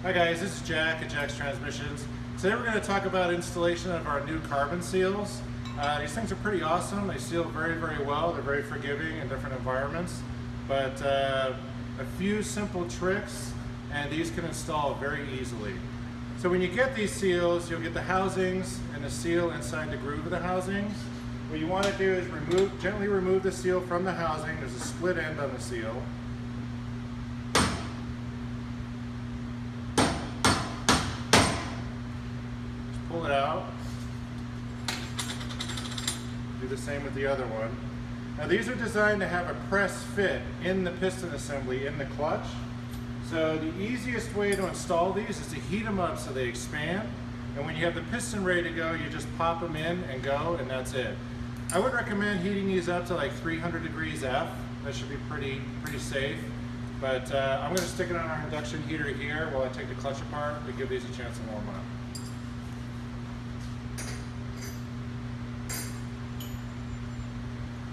Hi guys, this is Jack at Jack's Transmissions. Today we're going to talk about installation of our new carbon seals. These things are pretty awesome. They seal very, very well. They're very forgiving in different environments. But a few simple tricks and these can install very easily. So when you get these seals, you'll get the housings and the seal inside the groove of the housings. What you want to do is gently remove the seal from the housing. There's a split end on the seal. Pull it out. Do the same with the other one. Now these are designed to have a press fit in the piston assembly in the clutch. So the easiest way to install these is to heat them up so they expand. And when you have the piston ready to go, you just pop them in and go, and that's it. I would recommend heating these up to like 300 degrees F. That should be pretty safe. But I'm going to stick it on our induction heater here while I take the clutch apart to give these a chance to warm up.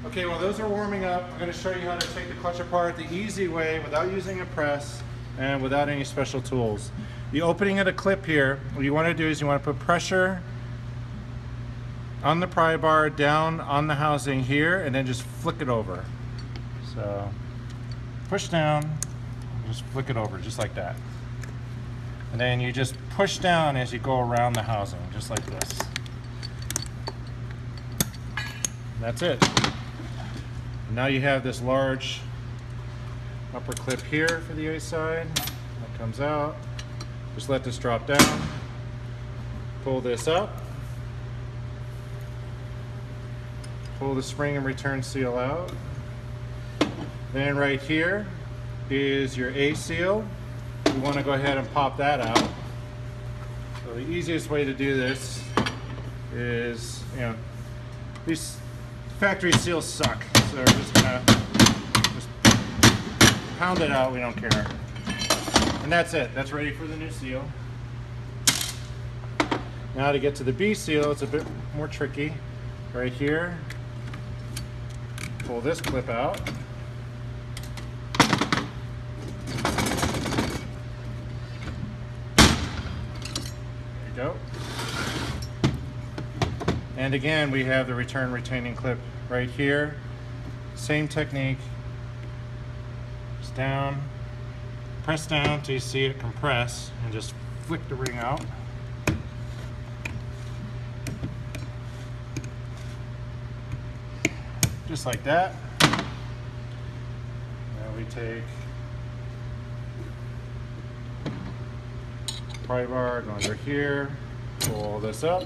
Okay, while those are warming up, I'm going to show you how to take the clutch apart the easy way without using a press and without any special tools. The opening of the clip here, what you want to do is you want to put pressure on the pry bar down on the housing here and then just flick it over. So push down, just flick it over just like that. And then you just push down as you go around the housing, just like this. And that's it. Now you have this large upper clip here for the A side. That comes out. Just let this drop down. Pull this up. Pull the spring and return seal out. Then right here is your A seal. You want to go ahead and pop that out. So the easiest way to do this is, these factory seals suck. So we're just gonna pound it out, we don't care. And that's it, that's ready for the new seal. Now to get to the B seal, it's a bit more tricky. Right here, pull this clip out. There you go. And again, we have the return retaining clip right here. Same technique. Just down, press down till you see it compress, and just flick the ring out. Just like that. Now we take pry bar, go under here, pull this up.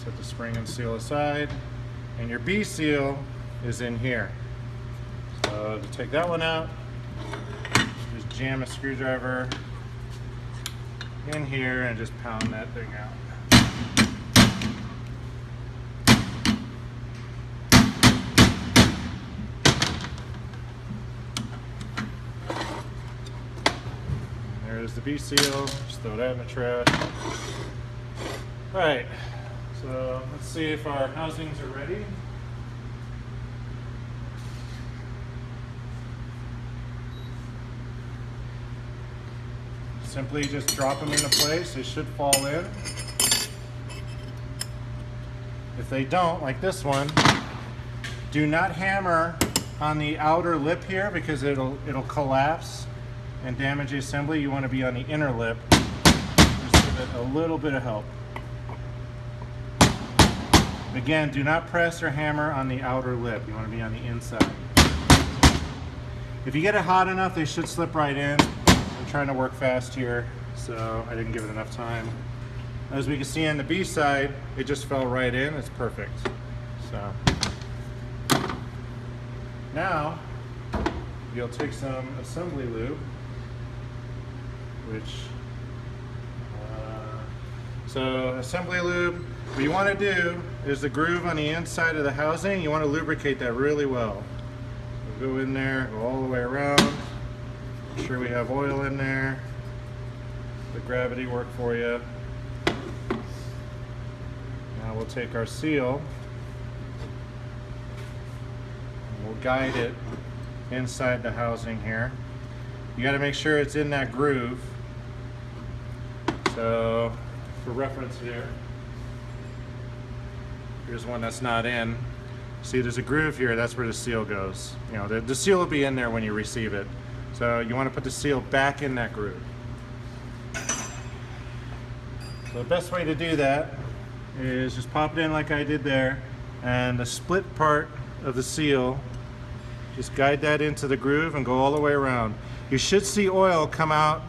Set the spring and seal aside, and your B seal is in here. So to take that one out, just jam a screwdriver in here and just pound that thing out. And there's the B seal, just throw that in the trash. All right. So let's see if our housings are ready. Simply just drop them into place. They should fall in. If they don't, like this one, do not hammer on the outer lip here because it'll collapse and damage the assembly. You want to be on the inner lip. Just give it a little bit of help. Again, do not press or hammer on the outer lip. You want to be on the inside. If you get it hot enough, they should slip right in. I'm trying to work fast here, so I didn't give it enough time. As we can see on the B side, it just fell right in. It's perfect. So now you'll take some assembly lube, so assembly lube, what you want to do is the groove on the inside of the housing, you want to lubricate that really well. So go in there, go all the way around, make sure we have oil in there, the gravity work for you. Now we'll take our seal, and we'll guide it inside the housing here. you got to make sure it's in that groove. So for reference here, here's one that's not in. See, there's a groove here, that's where the seal goes. You know, the seal will be in there when you receive it. So you want to put the seal back in that groove. So the best way to do that is just pop it in like I did there, and the split part of the seal, just guide that into the groove and go all the way around. You should see oil come out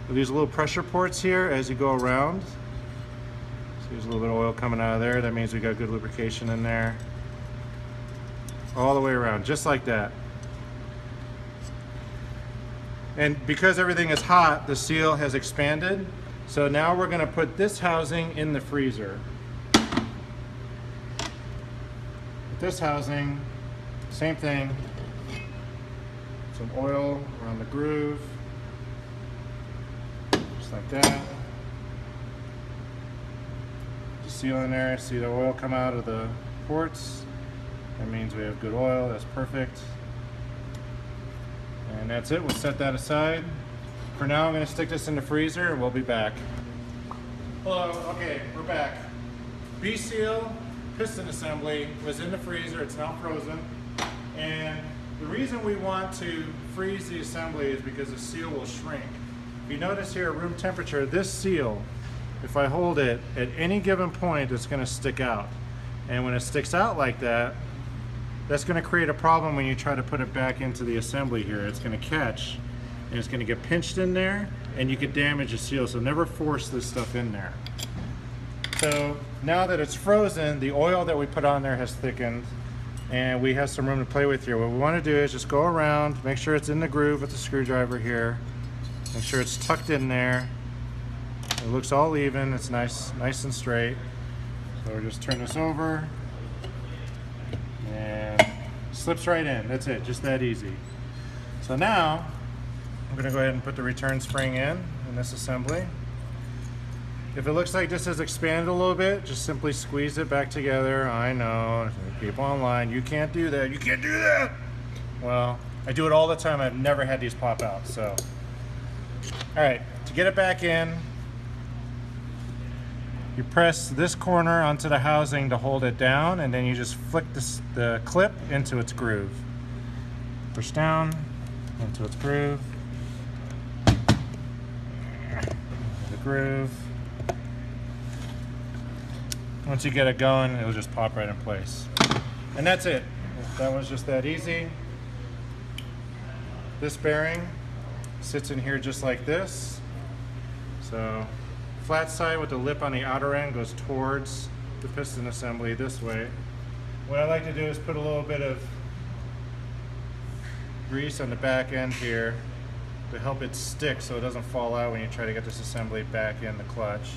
of these little pressure ports here as you go around. So there's a little bit of oil coming out of there. That means we got good lubrication in there. All the way around, just like that. And because everything is hot, the seal has expanded. So now we're going to put this housing in the freezer. With this housing, same thing. Some oil around the groove, just like that. The seal in there, see the oil come out of the ports. That means we have good oil, that's perfect. And that's it, we'll set that aside. For now, I'm going to stick this in the freezer and we'll be back. Hello, okay, we're back. B-seal piston assembly was in the freezer, it's now frozen. And the reason we want to freeze the assembly is because the seal will shrink. If you notice here at room temperature, this seal, if I hold it at any given point, it's going to stick out. And when it sticks out like that, that's going to create a problem when you try to put it back into the assembly here. It's going to catch and it's going to get pinched in there and you could damage the seal, so never force this stuff in there. So now that it's frozen, the oil that we put on there has thickened and we have some room to play with here. What we want to do is just go around, make sure it's in the groove with the screwdriver here, make sure it's tucked in there. It looks all even, it's nice and straight. So we'll just turn this over. And slips right in. That's it, just that easy. So now I'm going to go ahead and put the return spring in this assembly. If it looks like this has expanded a little bit, just simply squeeze it back together. I know, people online, you can't do that, you can't do that. Well, I do it all the time. I've never had these pop out. So, all right, to get it back in, you press this corner onto the housing to hold it down, and then you just flick the clip into its groove. Push down into its groove. The groove. Once you get it going, it'll just pop right in place. And that's it. That was just that easy. This bearing sits in here just like this. So flat side with the lip on the outer end goes towards the piston assembly this way. What I like to do is put a little bit of grease on the back end here to help it stick so it doesn't fall out when you try to get this assembly back in the clutch.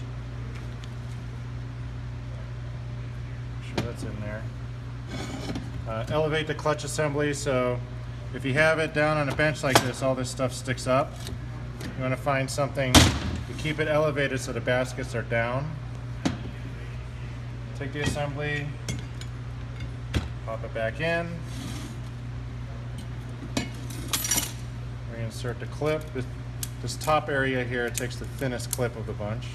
Make sure that's in there. Elevate the clutch assembly, so if you have it down on a bench like this, all this stuff sticks up. You want to find something to keep it elevated so the baskets are down. Take the assembly, pop it back in, reinsert the clip. This top area here takes the thinnest clip of the bunch.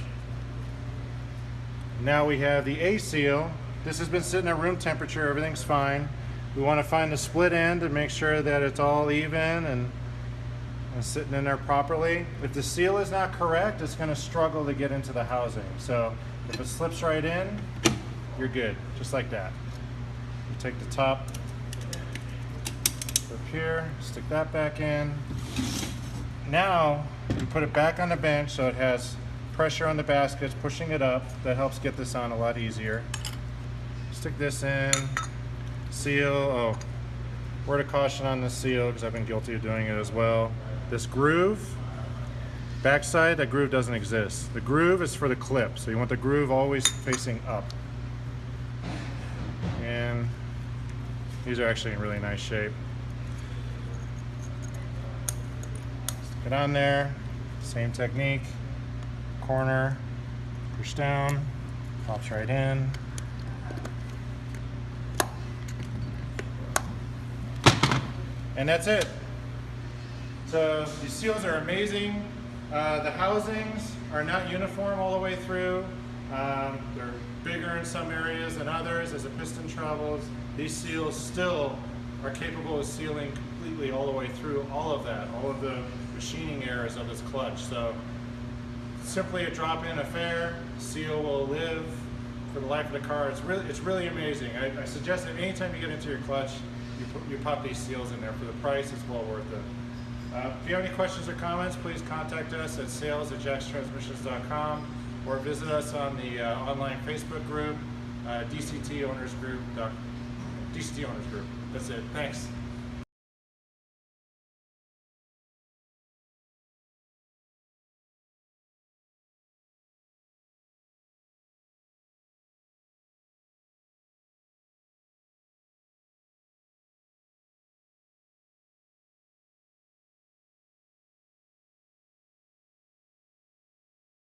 Now we have the A seal. This has been sitting at room temperature, everything's fine. We want to find the split end and make sure that it's all even and sitting in there properly. If the seal is not correct, it's going to struggle to get into the housing. So if it slips right in, you're good, just like that. You take the top up here, stick that back in. Now you put it back on the bench so it has pressure on the baskets, pushing it up. That helps get this on a lot easier. Stick this in. Seal, oh, word of caution on this seal because I've been guilty of doing it as well. This groove, backside, that groove doesn't exist. The groove is for the clip, so you want the groove always facing up. And these are actually in really nice shape. Stick it on there, same technique, corner, push down, pops right in. And that's it. So these seals are amazing. The housings are not uniform all the way through. They're bigger in some areas than others as the piston travels. These seals still are capable of sealing completely all the way through all of that, all of the machining errors of this clutch. So simply a drop-in affair. Seal will live for the life of the car. It's really amazing. I suggest that anytime you get into your clutch, you pop these seals in there. For the price, it's well worth it. If you have any questions or comments, please contact us at sales@jackstransmissions.com or visit us on the online Facebook group, DCT Owners Group. DCT Owners Group. That's it. Thanks.